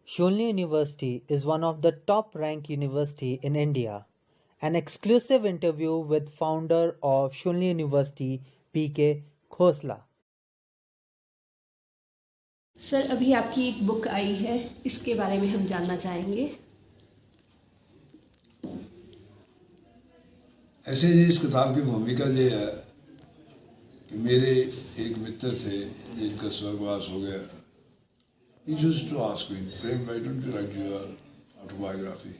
Shunli University is one of the top-ranked university in India. An exclusive interview with founder of Shunli University, PK Khosla. سر ابھی آپ کی ایک بک آئی ہے اس کے بارے میں ہم جاننا چاہیں گے. ایسے جی اس کتاب کی بھومکا یہ ہے کہ میرے ایک متر تھے جن کا سورگواس ہو گیا. He used to ask me, Prem, why don't you write your autobiography?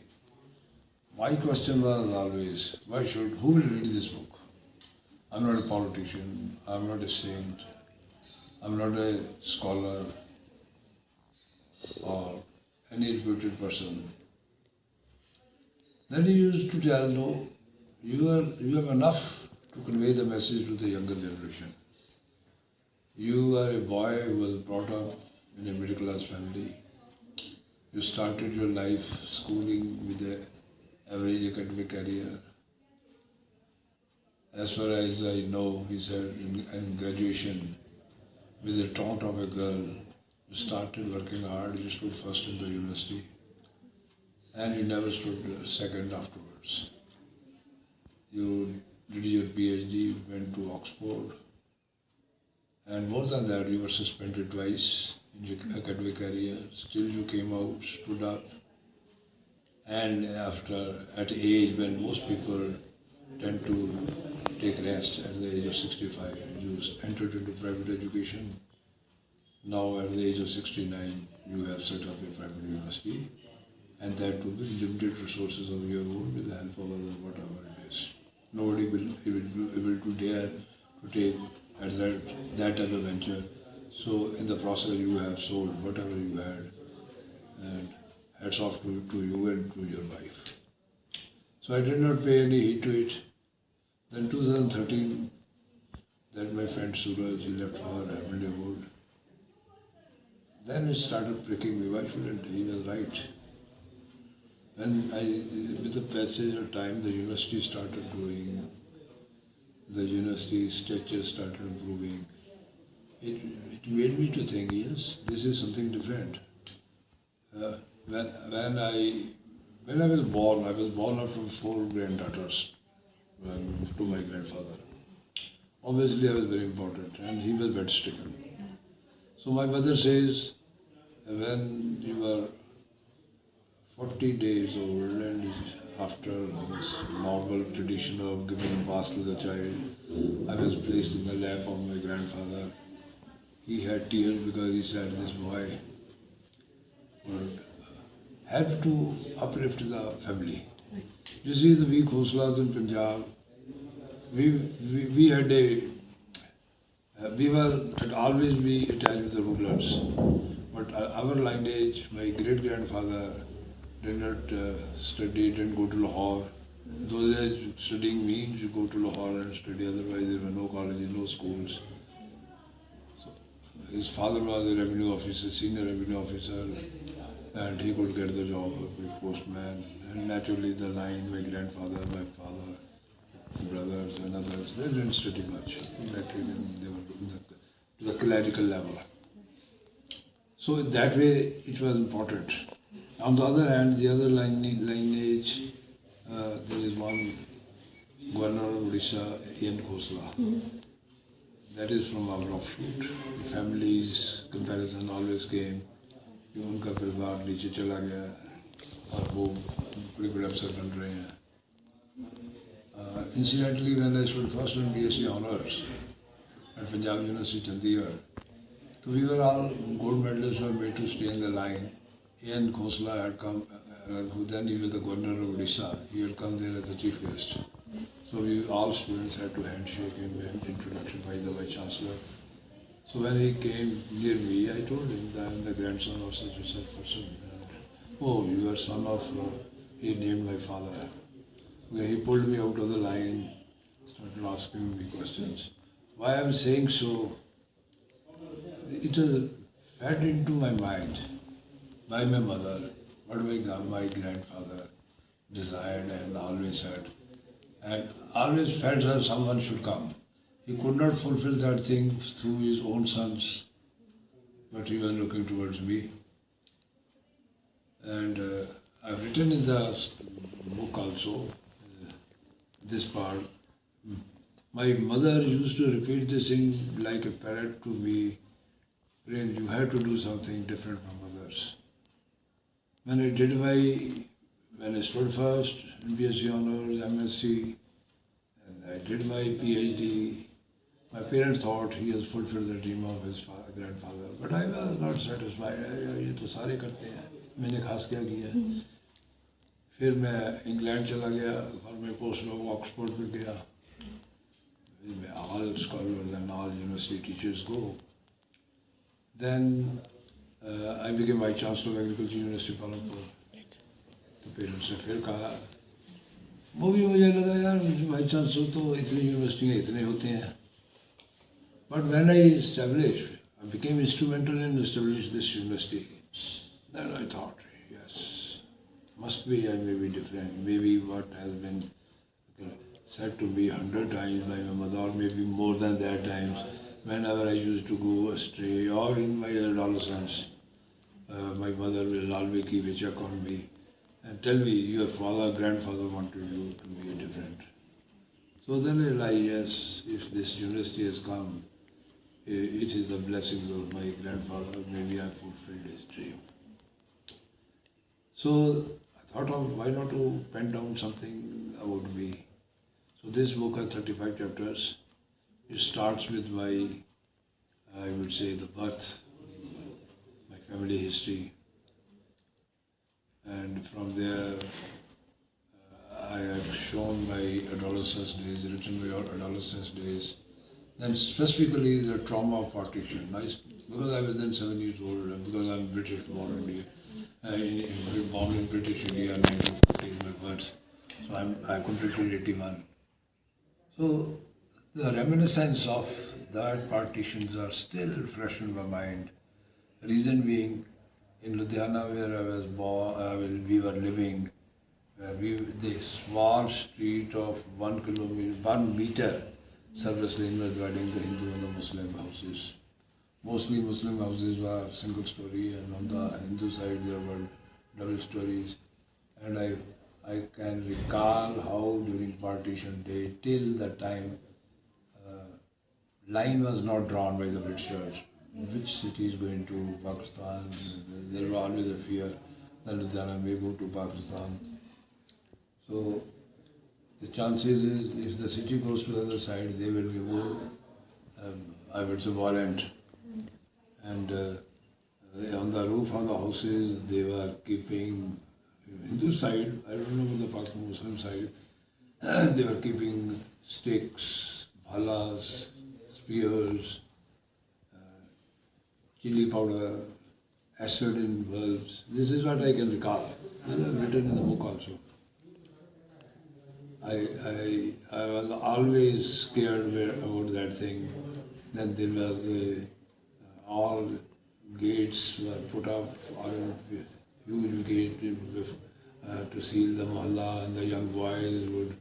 My question was always, who will read this book? I'm not a politician, I'm not a saint, I'm not a scholar or any educated person. Then he used to tell, no, you have enough to convey the message to the younger generation. You are a boy who was brought up in a middle class family. You started your life schooling with an average academic career. As far as I know, he said, in graduation, with the taunt of a girl, you started working hard, you stood first in the university, and you never stood second afterwards. You did your PhD, went to Oxford, and more than that, you were suspended twice in your academic career. Still you came out, stood up, and at age when most people tend to take rest at the age of 65, you entered into private education. Now at the age of 69, you have set up a private university, and that too with limited resources of your own, with the help of others, whatever it is. Nobody will able to dare to take at that type of venture. So in the process you have sold whatever you had, and hats off to you and to your wife. So I did not pay any heed to it. Then 2013, that my friend Suraj, he left for Heavenly Abode. Then it started pricking me, why shouldn't he? He was right. When with the passage of time, the university started growing, the university stature started improving. It made me to think, yes, this is something different. When I was born out from 4 granddaughters to my grandfather. Obviously, I was very important, and he was bed-stricken. So my mother says, when you were 40 days old, and after this normal tradition of giving a bath to the child, I was placed in the lap of my grandfather. He had tears because he said this boy would help to uplift the family. You see, the weak Khoslas in Punjab, we had we had always be attached with the rulers. But our lineage, my great-grandfather did not study, didn't go to Lahore. Those days, studying means you go to Lahore and study, otherwise there were no colleges, no schools. So his father was a revenue officer, senior revenue officer, and he could get the job of a postman. And naturally the line, my grandfather, my father, brothers and others, they didn't study much. They were to the clerical level. So that way it was important. On the other hand, the other lineage, there is one governor of Odisha, A.N. Khosla. That is from our offshoot. The family's comparison always came. کہ ان کا پریوار نیچے چلا گیا اور وہ بڑے بڑے افسر بن رہے ہیں. Incidentally, when I stood first in BSc Honours at Punjab University, Chandigarh, so we were all gold medalists were made to stay in the line. A.N. Khosla had come, who then he was the governor of Odisha. He had come there as a chief guest. So we all students had to handshake him and introduction by the Vice Chancellor. So when he came near me, I told him that I am the grandson of such and such person. And, oh, you are son of, he named my father. Okay, he pulled me out of the line, started asking me questions. Why I am saying so, it was fed into my mind by my mother, what my grandfather desired and always had. And always felt that someone should come. He could not fulfill that thing through his own sons, but he was looking towards me. And I've written in the book also this part. My mother used to repeat this thing like a parrot to me. Prem, you have to do something different from others. When I stood first in BSc Honours, MSc, and I did my PhD, my parents thought he has fulfilled the dream of his grandfather. But I was not satisfied. ये तो सारे करते हैं, मैंने खास क्या किया. फिर मैं इंग्लैंड चला गया और मैं पोस्ट डॉक ऑक्सफोर्ड में गया. All scholars and all university teachers go. Then I became Vice Chancellor of Agriculture University Palanpur. तो पेरेंट्स ने फिर कहा, वो भी मुझे लगा यार वाइस चांसलर तो इतनी यूनिवर्सिटियाँ इतने होते हैं. But when I became instrumental in establishing this university, then I thought, yes, must be I may be different. Maybe what has been said to me 100 times by my mother, or maybe more than that times, whenever I used to go astray or in my adolescence, my mother will always keep a check on me and tell me, your grandfather wanted you to be different. So then I realized, yes, if this university has come, it is the blessings of my grandfather. Maybe I fulfilled his dream. So I thought of why not to pen down something about me. So this book has 35 chapters. It starts with my, I would say, the birth, my family history. And from there, I have shown my adolescence days, written my adolescence days. Then specifically the trauma of partition. Because I was then 7 years old, and because I'm British born India, born in British India, 1950 is my birth. So I completed 81. So the reminiscence of that partitions are still fresh in my mind. Reason being, in Ludhiana where I was born, we were living, the small street of 1 meter service lane was dividing the Hindu and the Muslim houses. Mostly Muslim houses were single story, and on the Hindu side there were double stories. And I can recall how during partition day, till the time line was not drawn by the Britishers, which city is going to Pakistan. There was always a fear that Ludhiana may go to Pakistan. So the chances is, if the city goes to the other side, they will be more, I would say, violent. And on the roof of the houses, they were keeping, Hindu side, I don't know about the Muslim side, they were keeping sticks, bhalas, spears, chili powder, acid in bulbs. This is what I can recall. This is written in the book also. I was always scared about that thing. Then there was all gates were put up, huge gate to seal the mohalla, and the young boys would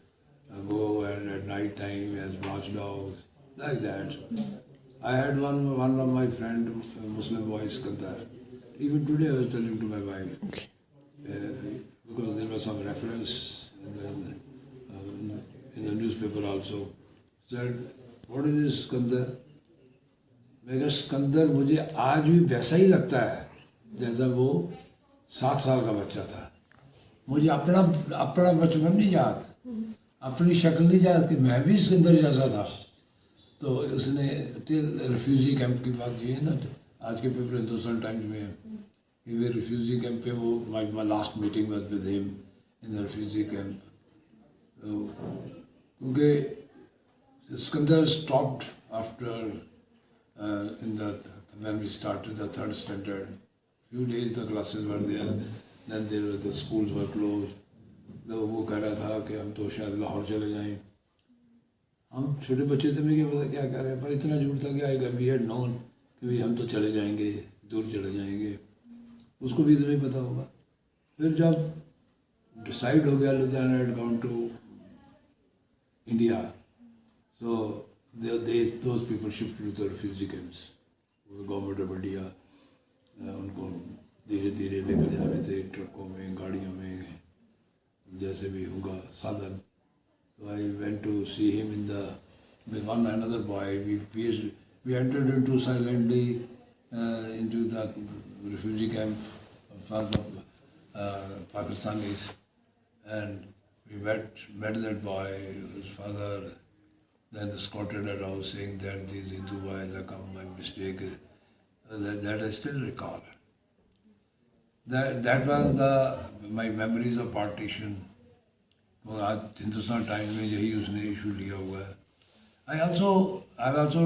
go and at night time as watchdogs, like that. I had one of my friend, Muslim boy, Iskandar. Even today I was telling to my wife, because there was some reference in the newspaper also, said, what is this Iskandar? मैं कहा सिकंदर मुझे आज भी वैसा ही लगता है जैसा वो 7 साल का बच्चा था. मुझे अपना बचपन नहीं याद, अपनी शक्ल नहीं याद कि मैं भी सिकंदर जैसा था. तो उसने टिल रिफ्यूजी कैंप की बात की है ना, आज के पेपर हिंदुस्तान टाइम्स में है कि वे रिफ्यूजी कैंप पे, वो my last meeting was with him in the refugee camp. क्योंकि Sikandar stopped after when we started the 3rd standard. Few days the classes were there, then the schools were closed. तो वो कह रहा था कि हम तो शायद लाहौर चले जाएं. हम छोटे बच्चे थे, मैं क्या पता क्या कह रहे हैं, पर इतना झूठ था कि आएगा वी हैड नोन कि भाई हम तो चले जाएंगे, दूर चले जाएंगे. उसको भी तो नहीं पता होगा. फिर जब डिसाइड हो गया Ludhiana had gone to India, so those people shifted to the refugee camps. The government of India, دھیرے دھیرے لے کر جا رہے تھے ٹرکوں میں, گاڑیوں میں, جیسے بھی ہوگا سادھن. So I went to see him in the with one another boy. We entered into silently into the refugee camp for the Pakistanis, and we met that boy, his father, then escorted us out saying that these Hindu boys have come by mistake. That I still recall. That was my memories of partition. وہ آج Hindustan Times میں یہی اس نے issue لیا ہوا ہے. I also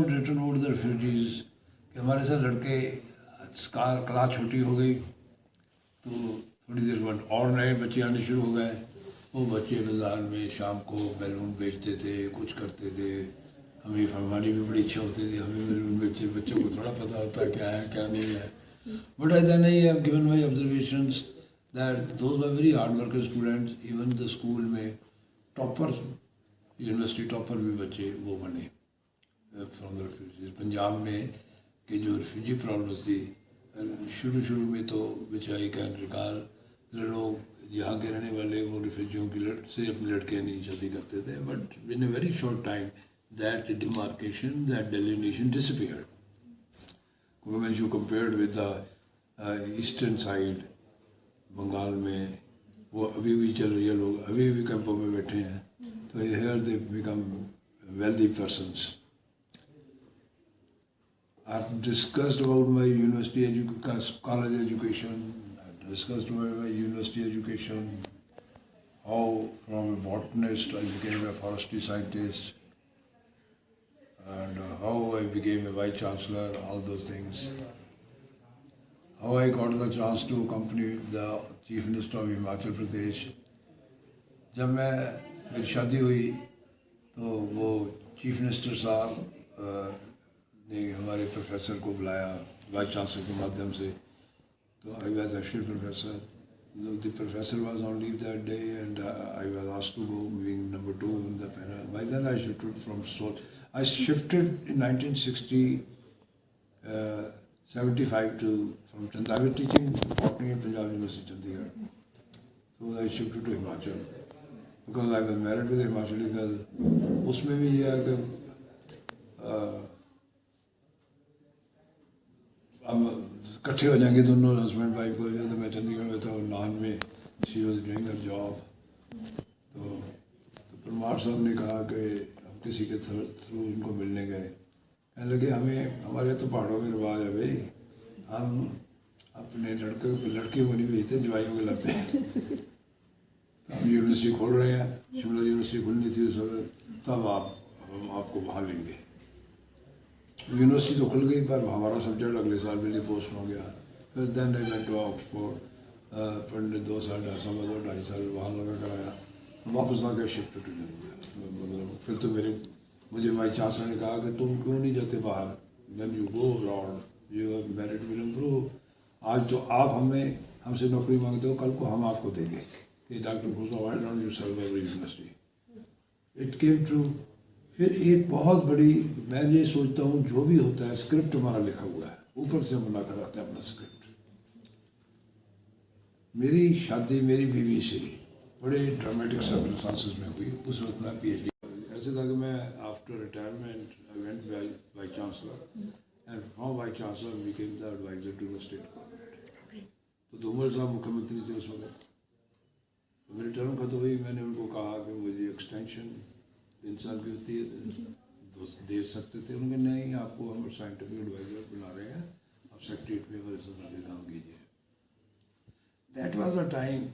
written about the refugees کہ ہمارے ساتھ لڑکے کلاس چھوٹی ہو گئی تو تھوڑی دیر بعد اور نئے بچے آنے شروع ہو گئے. وہ بچے بازار میں شام کو بیلون بیچتے تھے, کچھ کرتے تھے. ہماری بھی بڑی اچھا ہوتی تھی, ہمیں بیلون بیچے. بچوں کو تھوڑا پتہ ہوتا ہے کیا ہے کیا نہیں ہے. بٹ ایسا نہیں ہے. Given my observations that those were very hard worker students. Even the school میں toppers, یونیورسٹی ٹاپر بھی بچے وہ بنے فرام دا ریفیوجیز. پنجاب میں کہ جو ریفیوجی پرابلمس تھی شروع میں تو وچ آئی کین ریکال, لوگ یہاں کے رہنے والے وہ ریفیوجیوں کی سے اپنے لڑکیاں نہیں شادی کرتے تھے. But in a very short time that demarcation, that delimitation disappeared. When you compared with the eastern side Bengal میں وہ ابھی بھی چل رہی ہے, لوگ ابھی بھی کیمپوں میں بیٹھے ہیں. تو here they become wealthy persons. I've discussed about my university college education, I've discussed about my university education, how from a botanist I became a forestry scientist, and how I became a vice chancellor, all those things. How I got the chance to accompany the Chief Minister of Himachal Pradesh. جب میری شادی ہوئی تو وہ chief minister صاحب نے ہمارے professor کو بلایا وائس چانسلر کے مادھیم سے. تو I was actual professor. The professor was on leave that day and I was asked to go being number 2 in the panel. By then I shifted from civil. I shifted in 1975 to from Chandigarh. I was teaching botany at Punjab University, Chandigarh. So I shifted to Himachal because I was married with a Himachali girl. اس میں بھی یہ ہے کہ اب اکٹھے ہو جائیں گے دونوں ہسبینڈ وائف کو. جیسے میں چندی گڑھ میں تھا, نان میں she was doing a job. تو پرمار صاحب نے کہا کہ ہم کسی کے تھرو ان کو ملنے گئے. کہنے لگے ہمارے تو پہاڑوں میں رواج ہے بھائی, ہم اپنے لڑکیوں کو نہیں بھیجتے, جوائیوں کو لاتے ہیں. ہم یونیورسٹی کھول رہے ہیں, شملہ یونیورسٹی کھلنی تھی اس وقت, تب ہم آپ کو وہاں لیں گے. یونیورسٹی تو کھل گئی پر ہمارا سبجیکٹ اگلے سال میں پوسٹ ہو گیا. پھر دین آئی وینٹ ٹو آکسفورڈ, پڑھنے 2 سال 2.5 سال وہاں لگا کرایا. واپس آ کے شفٹ ٹو مطلب پھر تو مجھے وائس چانسلر نے کہا کہ تم کیوں نہیں جاتے باہر. When you go abroad you are merit will improve. آج جو آپ ہم سے نوکری مانگتے ہو, کل کو ہم آپ کو دیں گے. کہ doctor Khosla why don't you serve over university. It came true. پھر ایک بہت بڑی, میں یہ سوچتا ہوں جو بھی ہوتا ہے اسکرپٹ ہمارا لکھا ہوا ہے, اوپر سے ہم بنا کر آتے ہیں اپنا اسکرپٹ. میری شادی میری بیوی سے بڑے ڈرامیٹک سرکمسٹانسز میں ہوئی. اس وقت میں پی ایچ ڈی ایسے تھا کہ میں after retirement I went vice chancellor and from vice chancellor became the adviser to the state government. تو دھومل صاحب مکھیہ منتری تھے اس وقت. میری ٹرم ختم ہوئی, میں نے ان کو کہا کہ مجھے ایکسٹینشن 3 سال کی ہوتی ہے تو دے سکتے تھے. انہوں نے نہیں, آپ کو ہم سائنٹیفک ایڈوائزر بنا رہے ہیں, آپ سیکریٹریٹ میں ہمارے ساتھ آگے کام کیجیے. دیٹ واز اے ٹائم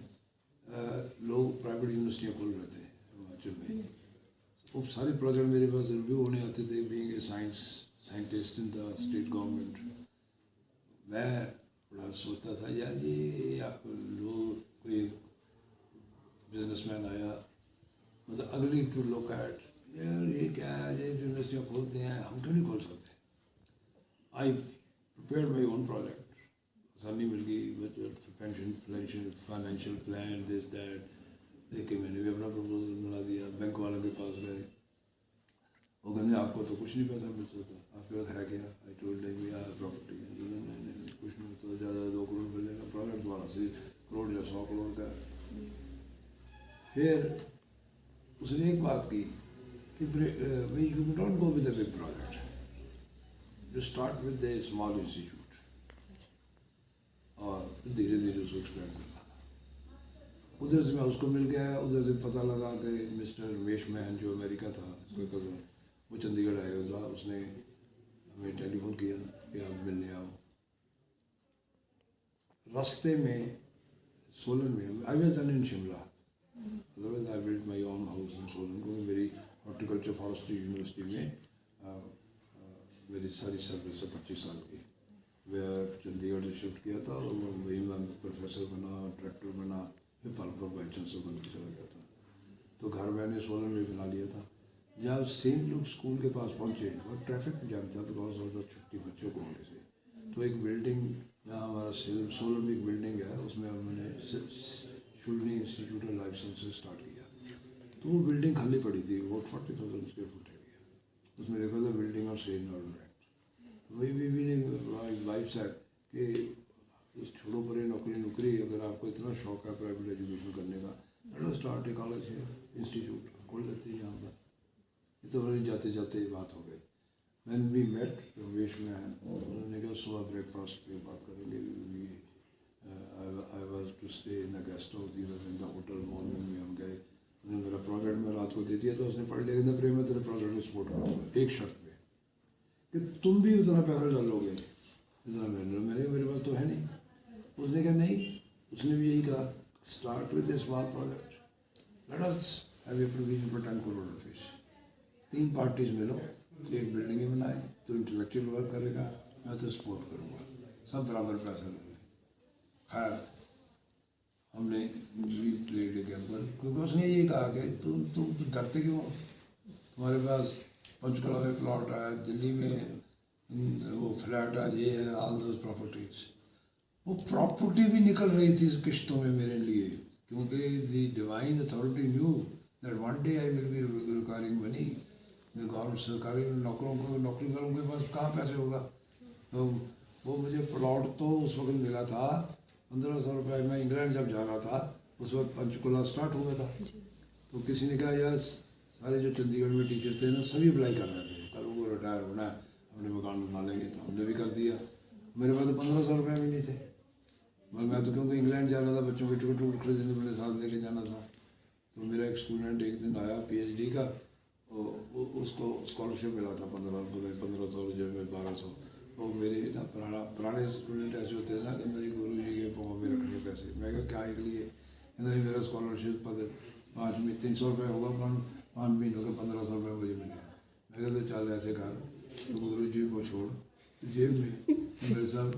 لوگ پرائیویٹ یونیورسٹیاں کھول رہے تھے ہماچل میں. وہ سارے پروجیکٹ میرے پاس ریویو ہونے آتے تھے. Being a scientist in the state government, میں بڑا سوچتا تھا یار یہ لوگ کوئی بزنس مین آیا مطلب اگلی ٹو لوک ایٹ یار یہ کیا ہے, یہ یونیورسٹیاں کھولتے ہیں, ہم کیوں نہیں کھول سکتے. آئی پریپیئرڈ مائی اون پروجیکٹ. آسانی مل گئی, فائنینشیل پلان دس دیٹ دیکھ کے میں نے بھی اپنا پروپوزل بنا دیا. بینک والوں کے پاس گئے, وہ کہتے آپ کو تو کچھ نہیں پیسہ مل سکتا, آپ کے پاس ہے کیا. I told them we are property. کچھ نہیں تو زیادہ 2 کروڑ ملے گا, प्रोजेक्ट दोबारा से करोड़ या 100 करोड़ का है। फिर उसने एक बात की कि you don't go with a big project, you start with A small institute और धीरे धीरे उसको एक्सपेंड करना। उधर से मैं उसको मिल गया, उधर से पता लगा कि मिस्टर रमेश महन जो अमेरिका था, इसका कज़न, वो चंडीगढ़ आया हुआ था। उसने हमें टेलीफोन किया कि आप मिलने आओ। रास्ते में सोलन में I was in Shimla, otherwise I built my own house in Solan, क्योंकि मेरी हॉर्टिकल्चर फॉरेस्ट्री यूनिवर्सिटी में मेरी सारी सर्विस है 25 साल की। मैं चंडीगढ़ से शिफ्ट किया था और वहीं मैं प्रोफेसर बना, डायरेक्टर बना, फिर पालपुर वाइस चांसलर बन के चला गया था। तो घर मैंने सोलन में बना लिया था। जब सेंट लुक स्कूल के पास पहुँचे और ट्रैफिक जाम था बिकॉज ऑफ द छुट्टी बच्चों को होने से, तो एक बिल्डिंग जहाँ हमारा सोलन में एक बिल्डिंग है, उसमें हमने शुल्नी institute of life sciences start किया। तो वो बिल्डिंग खाली पड़ी थी, वो 40,000 स्क्वायर फुट एरिया, उसमें लिखा था बिल्डिंग और सेल नॉट रेंट। तो वही बीवी ने वाइफ साहब कि छोड़ो परे नौकरी, अगर आपको इतना शौक है प्राइवेट एजुकेशन करने का, लेट अस स्टार्ट ए कॉलेज इंस्टीट्यूट खोल लेते हैं यहाँ पर। ये तो बड़ी जाते जाते बात हो गई। Man we met Ramesh man, उन्होंने कहा सुबह ब्रेकफास्ट पे बात करेंगे। I was to stay in the guest house, he was in the hotel. Morning में हम गए, उन्होंने मेरा प्रोजेक्ट में रात को दे दिया था, उसने पढ़ लिया, प्रेम में तेरे प्रोजेक्ट में सपोर्ट करूँगा एक शर्त पे कि तुम भी उतना पैसा डालोगे जितना मेरे पास तो है नहीं। उसने कहा नहीं, उसने भी यही कहा start with A small project, let us have a provision for 10 crore rupees. 3 parties मिलो, एक बिल्डिंग बनाए, तो इंटेलेक्चुअल वर्क करेगा, मैं तो सपोर्ट करूँगा, सब बराबर पैसा लेंगे। खैर हमने प्लेड ए गैम्बल, क्योंकि उसने ये कहा कि तुम डरते क्यों, तुम्हारे पास पंचकुला में प्लॉट है, दिल्ली में वो फ्लैट है, ये है, ऑल दोज प्रॉपर्टीज। वो प्रॉपर्टी भी निकल रही थी किश्तों में मेरे लिए, क्योंकि the divine authority knew that one day I will be requiring money. Government सरकारी नौकरी वालों के पास कहाँ पैसे होगा। तो वो मुझे प्लॉट तो उस वक्त मिला था 1500 रुपये। मैं इंग्लैंड जब जा रहा था उस वक्त पंचकुला स्टार्ट हुआ था। तो किसी ने कहा यार सारे जो चंडीगढ़ में टीचर थे ना सभी अप्लाई कर रहे थे, कल वो रिटायर होना है, अपने मकान बना लेंगे। तो हमने भी कर दिया। मेरे पास तो 1500 रुपये भी नहीं थे, मगर मैं तो क्योंकि इंग्लैंड जा रहा था, बच्चों के टिकट वुकट खरीदने अपने साथ लेके जाना था। तो मेरा एक स्टूडेंट एक दिन आया PhD का, उसको स्कॉलरशिप मिला था 1500 जो में 1200। वो मेरे ना पुराने स्टूडेंट ऐसे होते हैं ना, कहना जी गुरु जी के पाँव में रखने पैसे। मैं कहा क्या के लिए, कहना जी मेरा स्कॉलरशिप 5 में 300 रुपये होगा, 5 महीनों के 1500 रुपये मुझे मिले। मैं कहता तो चल ऐसे कर, तो गुरु जी को छोड़ जेब में, मेरे साथ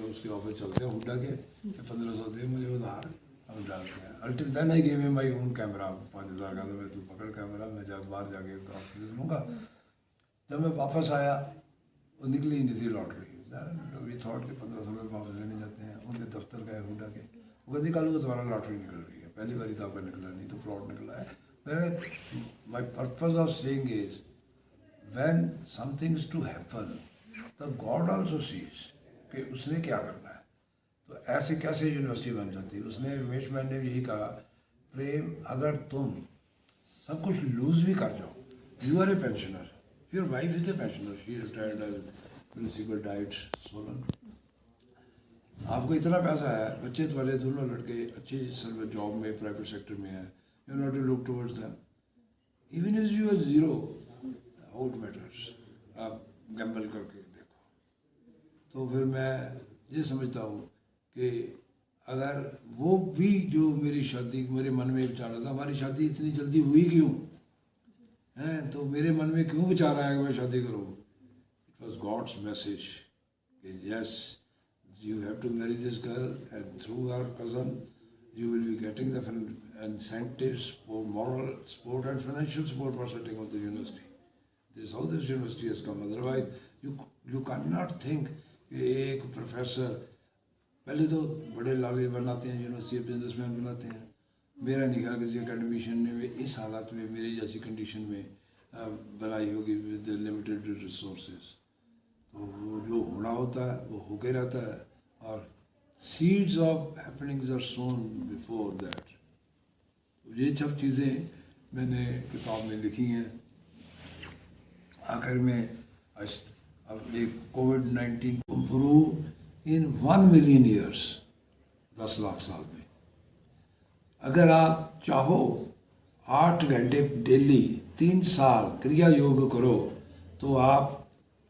उसके ऑफिस चलते हैं हुड्डा के, 1500 दे मुझे उधार, हम डालते हैं। Ultimate then I give him my own camera 5000 का। तो मैं तू पकड़ कैमरा, मैं बाहर जाके ऑफिस लूँगा। जब मैं वापस आया वो निकली ही नहीं थी लॉटरी। वी थॉट के 1500 रुपये वापस लेने जाते हैं, उनके दफ्तर का है हुड्डा के। वो कहती कल को दोबारा लॉटरी निकल रही है, पहली बारी तो आपका निकला नहीं, तो फ्रॉड निकला है। My purpose of saying is when something is to happen तब गॉड ऑल्सो सीज कि उसने क्या करना है। तो ऐसे कैसे यूनिवर्सिटी बन जाती है। उसने रमेश मैन ने यही कहा, प्रेम अगर तुम सब कुछ लूज भी कर जाओ, you are a pensioner, your wife is a pensioner, she retired as principal DIET Solan. आपको इतना पैसा है, बच्चे तुम्हारे दोनों लड़के अच्छी सर्विस जॉब में प्राइवेट सेक्टर में है, you not to look towards them even if you are zero, how it matters. आप गैम्बल करके देखो। तो फिर मैं ये समझता हूँ कि अगर वो भी जो मेरी शादी मेरे मन में विचार रहा था, हमारी शादी इतनी जल्दी हुई क्यों है, तो मेरे मन में क्यों विचार आया कि मैं शादी करूँ। इट वॉज गॉड्स मैसेज कि yes you have to marry this girl, and through her cousin you will be getting the incentive support, moral support and financial support for setting up the university. This is how this university has come. Otherwise you cannot think कि एक professor पहले तो बड़े लाले बनाते हैं university, businessman बनाते हैं। मेरा नहीं ख्याल किसी अकेडमिशियन ने इस हालत में मेरी जैसी कंडीशन में बनाई होगी विद लिमिटेड रिसोर्सेज। तो वो जो होना होता है वो होके रहता है, और seeds of happenings are sown before that. یہ سب چیزیں میں نے کتاب میں لکھی ہیں. آخر میں اب ایک COVID-19 improve in 1 million years, 10 lakh سال میں. اگر آپ چاہو 8 گھنٹے ڈیلی 3 سال کریا یوگ کرو تو آپ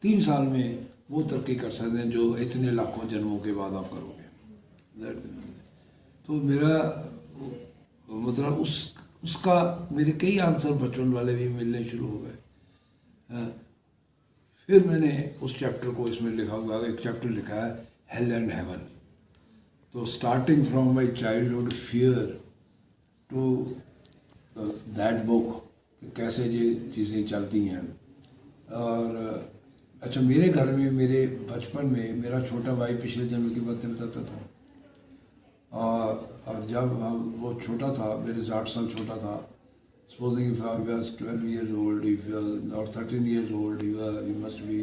3 سال میں وہ ترقی کر سکتے ہیں جو اتنے لاکھوں جنموں کے بعد آپ کرو گے. تو میرا مطلب اس کا میرے کئی آنسر بچپن والے بھی ملنے شروع ہو گئے. پھر میں نے اس چیپٹر کو اس میں لکھا ہوا، ایک چیپٹر لکھا ہے ہیل اینڈ ہیون. تو starting from my childhood fear to that book کہ کیسے یہ چیزیں چلتی ہیں. اور اچھا، میرے گھر میں میرے بچپن میں میرا چھوٹا بھائی پچھلے جنم کی باتیں بتاتا تھا. اور جب وہ چھوٹا تھا، میرے سے 8 سال چھوٹا تھا، supposing if I was 12 years old, if he was or 13 years old, he must be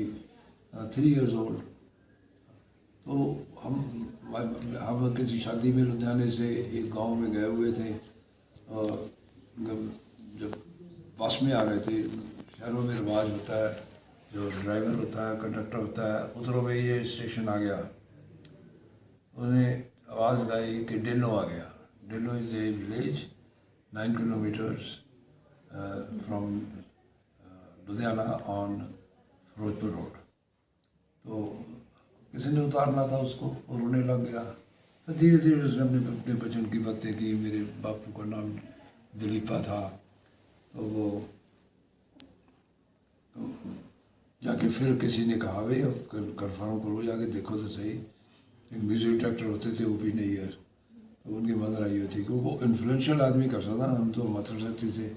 3 years old. تو ہم کسی شادی میں لدھیانے سے ایک گاؤں میں گئے ہوئے تھے. جب بس میں آ رہے تھے، شہروں میں رواج ہوتا ہے جو ڈرائیور ہوتا ہے، کنڈکٹر ہوتا ہے، اترو بھائی یہ اسٹیشن آ گیا. انہوں نے آواز لگائی کہ ڈیلو آ گیا. Dehlon is a village 9 kilometers from Ludhiana on Ferozepur road. تو کسی نے اتارنا تھا اس کو اور رونے لگ گیا. تو دھیرے دھیرے اس نے اپنے بچپن کی باتیں کی. میرے باپو کا نام دلیپا تھا. تو وہ جا کے پھر کسی نے کہا بھائی اب کنفرم کرو، جا کے دیکھو تو صحیح. ایک میوزک ڈائریکٹر ہوتے تھے او پی نیئر، تو ان کی مدر آئی ہوئی تھی کہ وہ انفلوئنشل آدمی کر سکتا. ہم تو متر سکتے تھے.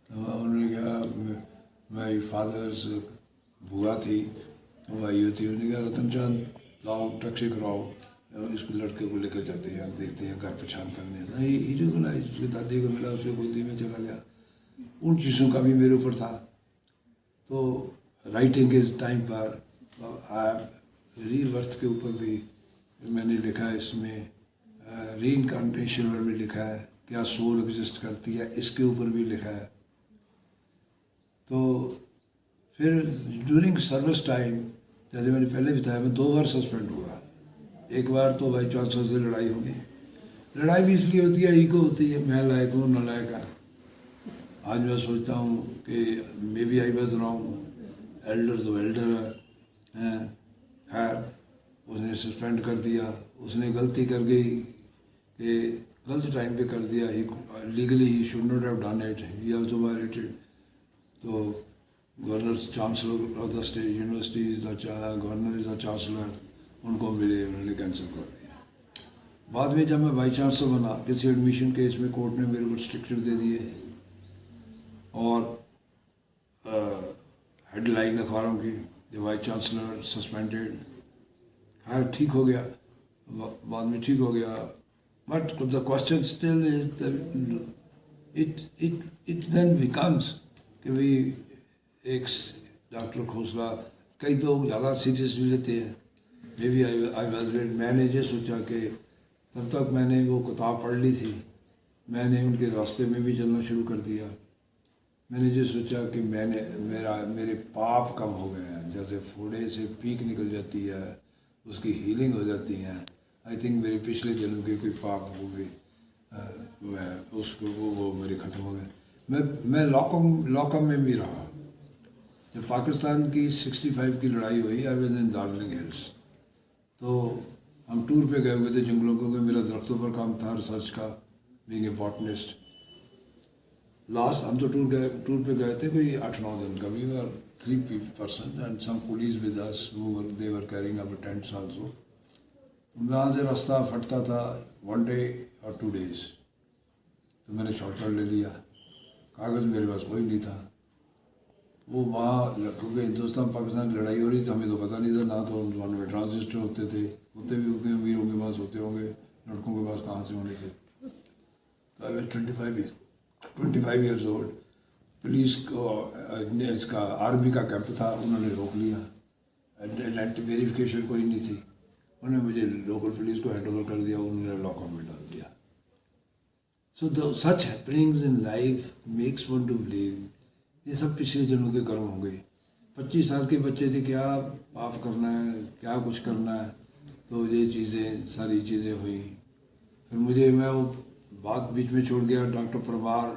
انہوں نے کہا میری فادرز بوا تھی، وہ آئی ہوئی تھی. انہوں نے کہا رتن چاند لاؤ ٹیکسی کراؤ، اس کو لڑکے کو لے کر جاتے ہیں، دیکھتے ہیں گھر پہچان تک نہیں آتا. یہ جو ملا اس کی دادی کو ملا، اس کے گودی میں چلا گیا. ان چیزوں کا بھی میرے اوپر تھا. تو رائٹنگ اس ٹائم پر ری برتھ کے اوپر بھی میں نے لکھا ہے. اس میں ری انکارنیشن پر بھی لکھا ہے، کیا سول ایگزسٹ کرتی ہے، اس کے اوپر بھی لکھا ہے. تو پھر ڈیورنگ سروس ٹائم جیسے میں نے پہلے بتایا میں 2 بار سسپینڈ ہوا. ایک بار تو بائی چانسر سے لڑائی ہو گئی. لڑائی بھی اس لیے ہوتی ہے، ایگو ہوتی ہے، میں لائق ہوں نہ لائق ہے. آج میں سوچتا ہوں کہ maybe I was wrong, elder تو ایلڈر ہے. خیر اس نے سسپینڈ کر دیا. اس نے غلطی کر گئی کہ غلط ٹائم پہ کر دیا. Legally he should not have done it, he also violated. تو governor chancellor of the state university governor is the chancellor, ان کو ملے، انہوں نے کینسل کر دیا. بعد میں جب میں وائس چانسلر بنا کسی ایڈمیشن کیس میں کورٹ نے میرے کو ریسٹرکشن دے دیے اور ہیڈ لائن اخباروں کی دی وائس چانسلر سسپینڈیڈ. خیر ٹھیک ہو گیا، بعد میں ٹھیک ہو گیا. But the question still is it then becomes کہ بھائی ایک ڈاکٹر کھوسلا، کئی تو زیادہ سیریسلی لیتے ہیں. مے بی میں نے یہ سوچا کہ تب تک میں نے وہ کتاب پڑھ لی تھی، میں نے ان کے راستے میں بھی چلنا شروع کر دیا. میں نے یہ سوچا کہ میرے پاپ کم ہو گئے ہیں. جیسے پھوڑے سے پیک نکل جاتی ہے، اس کی ہیلنگ ہو جاتی ہے. آئی تھنک میرے پچھلے جنم کے کوئی پاپ ہو گئی، میں اس کو وہ میرے ختم ہو گئے. میں لاکم میں بھی رہا. جب پاکستان کی 65 کی لڑائی ہوئی، I was in Darjeeling hills. تو ہم ٹور پہ گئے ہوئے تھے جنگلوں کو، میرا درختوں پر کام تھا ریسرچ کا، بینگ اے باٹنسٹ. لاسٹ ہم تو ٹور پہ گئے تھے کوئی 8-9 دن کا. We were 3 persons and some police with us they were carrying up tents also. وہاں سے راستہ پھٹتا تھا 1 day اور 2 days. تو میں نے شارٹ کٹ لے لیا. کاغذ میرے پاس کوئی نہیں تھا. وہ وہاں کیونکہ ہندوستان پاکستان کی لڑائی ہو رہی تھی، ہمیں تو پتہ نہیں تھا. نہ تو ان میں ٹرانزسٹر ہوتے تھے، ہوتے بھی ہوتے ہیں، ویروں کے پاس ہوتے ہوں گے، لڑکوں کے پاس کہاں سے ہونے تھے. تو I was 25 years old. Police کو اس کا آرمی کا کیمپ تھا، انہوں نے روک لیا. ویریفیکیشن کوئی نہیں تھی. انہوں نے مجھے لوکل پولیس کو ہینڈ اوور کر دیا, انہوں نے لاک اپ میں ڈال دیا. So such happenings in life makes one too blue یہ سب پچھلے جنموں کے کرم ہو گئے. 25 سال کے بچے تھے, کیا معاف کرنا ہے, کیا کچھ کرنا ہے, تو یہ چیزیں ساری چیزیں ہوئیں. پھر میں وہ بات بیچ میں چھوڑ گیا. ڈاکٹر پربار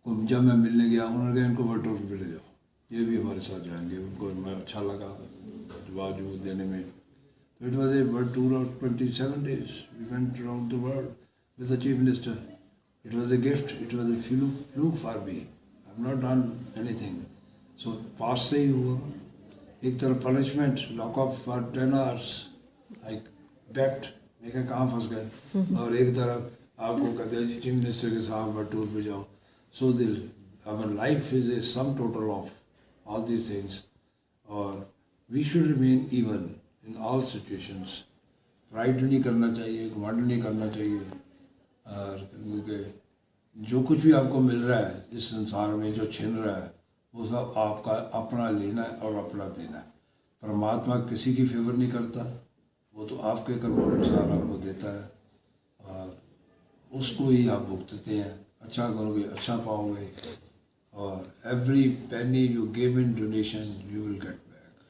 کو جب میں ملنے گیا, انہوں نے کہا ان کو ورٹور پہ لے جاؤ, یہ بھی ہمارے ساتھ جائیں گے. ان کو میں اچھا لگا جواب دینے میں. تو it was a world tour of 27 days. We went around the world with the chief minister. It was a gift, it was a fluke for me. I have not done اینی تھنگ. سو پاس سے ہی ہوا. ایک طرف punishment, lock up for 10 hours. I begged, میں کہا کہاں پھنس گئے. اور ایک طرف آپ کو کہتے ہیں جی چیف منسٹر کے ساتھ ورلڈ ٹور پہ جاؤ. سو our life is a sum total of all these things, اور we should remain even in all situations. Pride نہیں کرنا چاہیے, گھمنڈ نہیں کرنا چاہیے. اور کیونکہ جو کچھ بھی آپ کو مل رہا ہے اس سنسار میں, جو چھن رہا ہے, وہ سب آپ کا اپنا لینا ہے اور اپنا دینا ہے. پرماتما کسی کی فیور نہیں کرتا, وہ تو آپ کے کرموں انسار آپ کو دیتا ہے اور اس کو ہی آپ بھگتتے ہیں. اچھا کرو گے اچھا پاؤ گے, اور every penny you give in donation you will get back.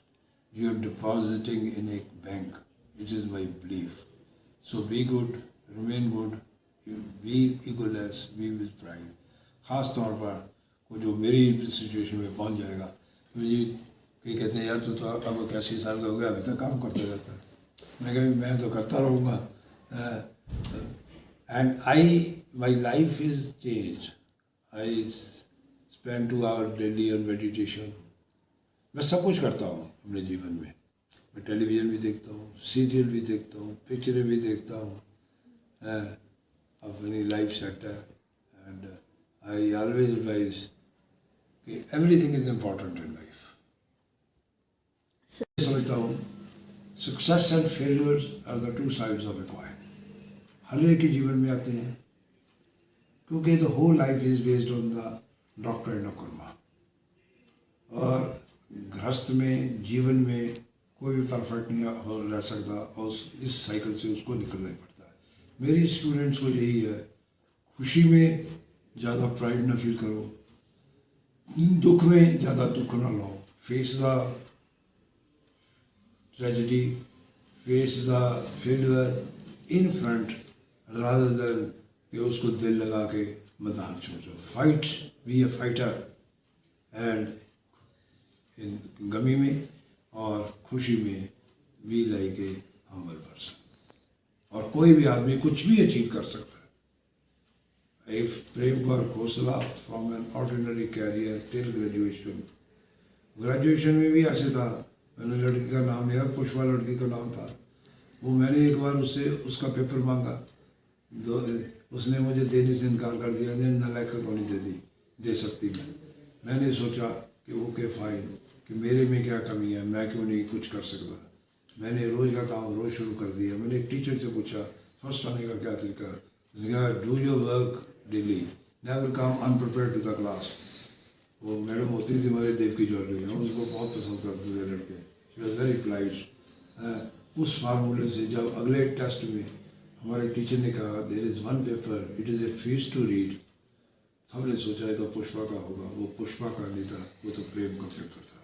You are depositing in a bank. It is my belief. So be good, remain good, be ego less, be with pride. خاص طور پر وہ جو میری situation میں پہنچ جائے گا, مجھے کئی کہتے ہیں یار تو اب 81 سال کا ہو گیا, ابھی تک کام کرتا رہتا ہے. میں کہا میں تو کرتا رہوں گا. And my life is changed. I spend 2 hours daily on meditation. میں سب کچھ کرتا ہوں اپنے جیون میں. میں ٹیلی ویژن بھی دیکھتا ہوں, سیریل بھی دیکھتا ہوں, پکچریں بھی دیکھتا ہوں. اپنی لائف سیٹ ہے. اینڈ آئی آلویز ایڈوائز کہ everything is important in life. سمجھتا ہوں success and failures are the 2 sides of a coin. ہر ایک کے جیون میں آتے ہیں, کیونکہ the whole life is based on the doctrine of کرما. اور گرہست میں, جیون میں کوئی بھی پرفیکٹ نہیں رہ سکتا, اور اس سائیکل سے اس کو نکلنا ہی پڑتا ہے. میری اسٹوڈنٹس کو یہی ہے, خوشی میں زیادہ پرائڈ نہ فیل کرو, دکھ میں زیادہ دکھ نہ لاؤ. Face the tragedy, face the failure in front rather than کہ اس کو دل لگا کے میدان چھوڑو. Fight, be a fighter. And غمی میں اور خوشی میں be like a humble person. اور کوئی بھی آدمی کچھ بھی اچیو کر سکتا ہے. Prem Kumar Khosla from an ordinary career till graduation. Graduation میں بھی ایسے تھا, میں نے لڑکی کا نام لیا, پشپا لڑکی کا نام تھا. وہ میں نے ایک بار اس سے اس کا پیپر مانگا, اس نے مجھے دینے سے انکار کر دیا. نالائق کو نہیں دے سکتی. میں نے سوچا کہ وہ کہ فائن, کہ میرے میں کیا کمی ہے, میں کیوں نہیں کچھ کر سکتا. میں نے روز کا کام روز شروع کر دیا. میں نے ایک ٹیچر سے پوچھا فرسٹ آنے کا کیا طریقہ. اس نے کہا do your work daily, never come unprepared to the class. وہ میڈم ہوتی تھی ہمارے دیو کی جوہری, ہم اس کو بہت پسند کرتے تھے لڑکے. She was very polite. اس فارمولے سے جب اگلے ٹیسٹ میں ہمارے ٹیچر نے کہا there is one paper it is a face to read, سب نے سوچا ہے تو پشپا کا ہوگا. وہ پشپا کا نہیں تھا, وہ تو پریم کا پیپر تھا.